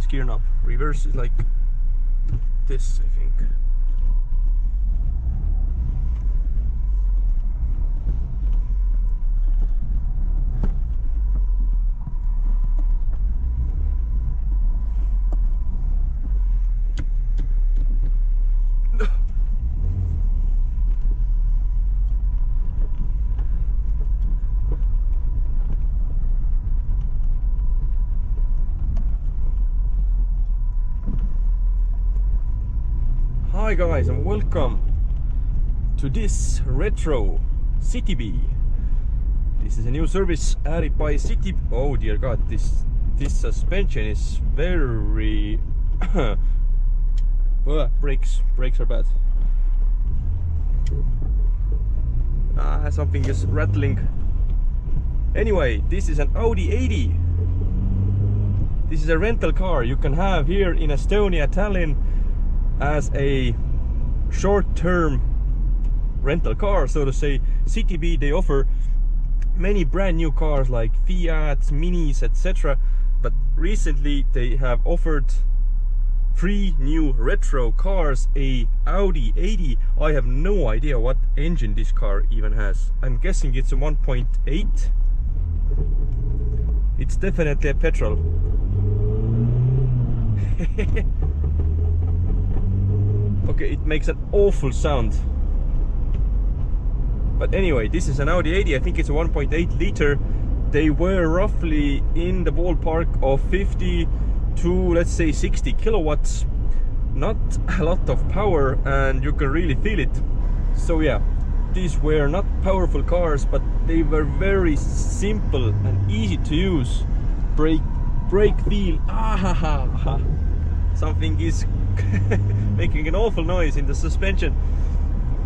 reverse gear knob. Reverse is like this, I think. Hi guys, and welcome to this retro Citybee. This is a new service added by Citybee. Oh dear god, this suspension is very brakes are bad. Something is rattling. Anyway, this is an Audi 80. This is a rental car you can have here in Estonia, Tallinn, as a short-term rental car, so to say. Citybee, they offer many brand new cars like Fiat, Minis, etc. But recently they have offered 3 new retro cars, a Audi 80. I have no idea what engine this car even has. I'm guessing it's a 1.8. It's definitely a petrol. Okay, it makes an awful sound. But anyway, this is an Audi 80. I think it's a 1.8 liter. They were roughly in the ballpark of 50 to, let's say, 60 kilowatts. Not a lot of power, and you can really feel it. So yeah, these were not powerful cars, but they were very simple and easy to use. Brake feel. Something is making an awful noise in the suspension.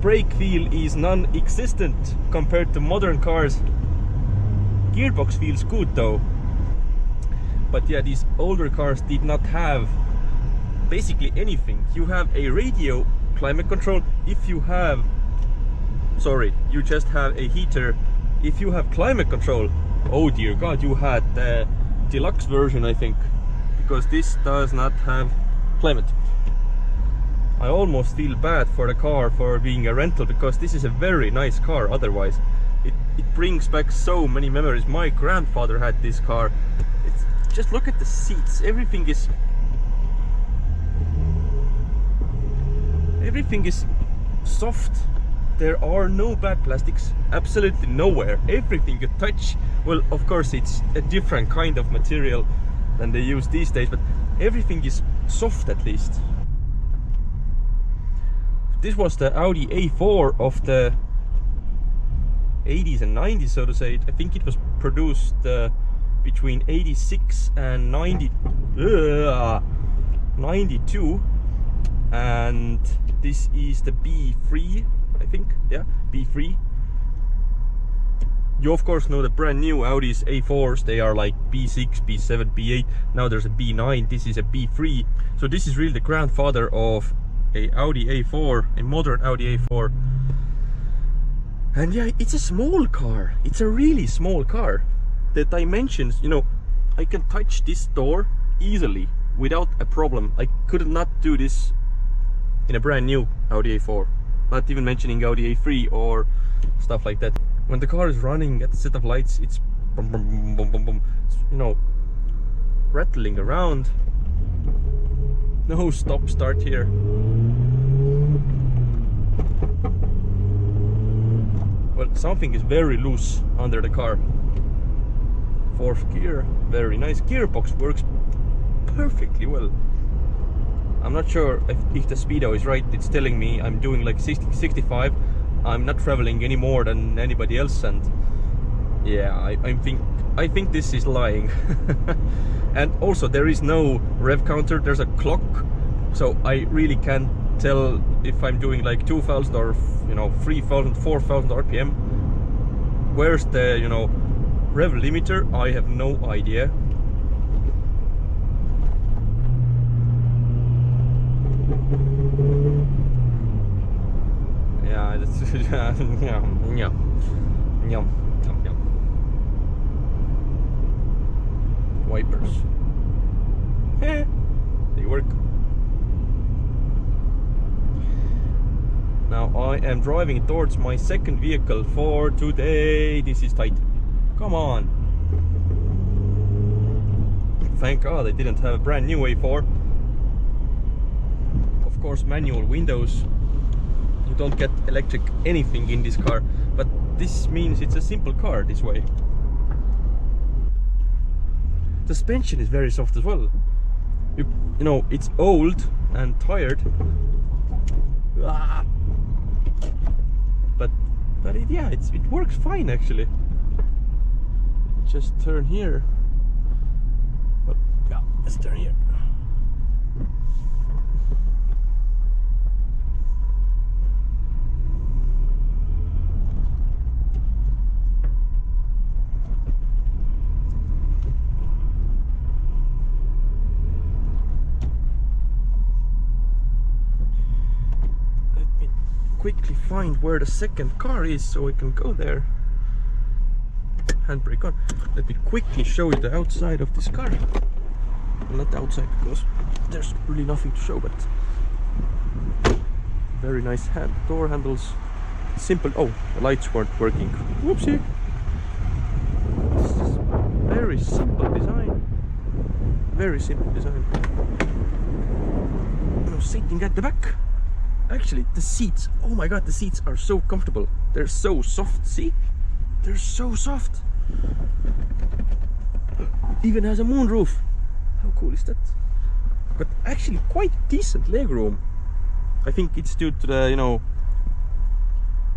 Brake feel is non-existent compared to modern cars. Gearbox feels good though. But yeah, these older cars did not have basically anything. You have a radio, climate control. If you have, sorry, you just have a heater. If you have climate control, oh dear god, you had the deluxe version, I think, because this does not have climate. I almost feel bad for the car for being a rental, because this is a very nice car otherwise. It brings back so many memories. My grandfather had this car. Just look at the seats. Everything is soft. There are no bad plastics, absolutely nowhere. Everything you touch, well, of course it's a different kind of material than they use these days, but everything is soft at least. This was the Audi A4 of the 80s and 90s, so to say. I think it was produced between 86 and 92, and this is the B3, I think. Yeah, B3. You of course know the brand new Audi's A4s. They are like B6, B7, B8. Now there's a B9. This is a B3. So this is really the grandfather of a Audi A4, a modern Audi A4. And yeah, it's a small car. It's a really small car. The dimensions, you know, I can touch this door easily without a problem. I could not do this in a brand new Audi A4. Not even mentioning Audi A3 or stuff like that. When the car is running at the set of lights, it's boom, boom, boom, boom, boom, boom. It's, you know, rattling around. No stop start here. Well, something is very loose under the car. 4th gear, very nice. Gearbox works perfectly well. I'm not sure if the speedo is right. It's telling me I'm doing like 60, 65. I'm not traveling any more than anybody else, and yeah, I think this is lying. And also there is no rev counter. There's a clock, so I really can't tell if I'm doing like 2,000 or, you know, 3,000, 4,000 RPM. Where's the, you know, rev limiter? I have no idea. Yeah, that's yeah. Wipers. am driving towards my second vehicle for today. This is tight. Come on. Thank God I didn't have a brand new A4. Of course, manual windows. You don't get electric anything in this car, but this means it's a simple car this way. The suspension is very soft as well. You know, it's old and tired. But yeah, it works fine actually. Just turn here. Well, yeah, let's turn here. Quickly find where the second car is so we can go there. Handbrake on. Let me quickly show you the outside of this car. Well, not the outside because there's really nothing to show, but very nice door handles. Simple. Oh, the lights weren't working. Whoopsie. This is very simple design. Very simple design. No seating at the back. Actually, the seats, oh my god, the seats are so comfortable. They're so soft, see? They're so soft. Even has a moonroof. How cool is that? But actually quite decent legroom. I think it's due to the, you know,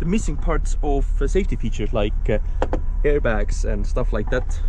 the missing parts of safety features like airbags and stuff like that.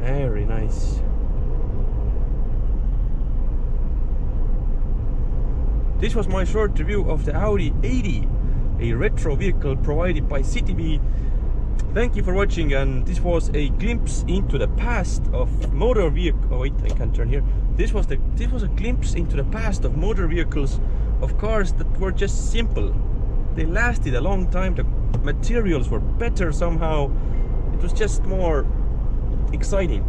Very nice. This was my short review of the Audi 80, a retro vehicle provided by Citybee. Thank you for watching, and this was a glimpse into the past of motor vehicle. Oh wait, I can't turn here. This was a glimpse into the past of motor vehicles, of cars that were just simple. They lasted a long time. The materials were better somehow. It was just more exciting.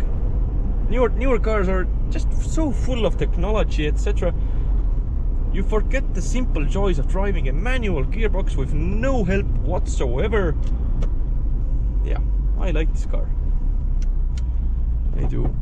Newer cars are just so full of technology, etc. You forget the simple joys of driving a manual gearbox with no help whatsoever. Yeah, I like this car. I do.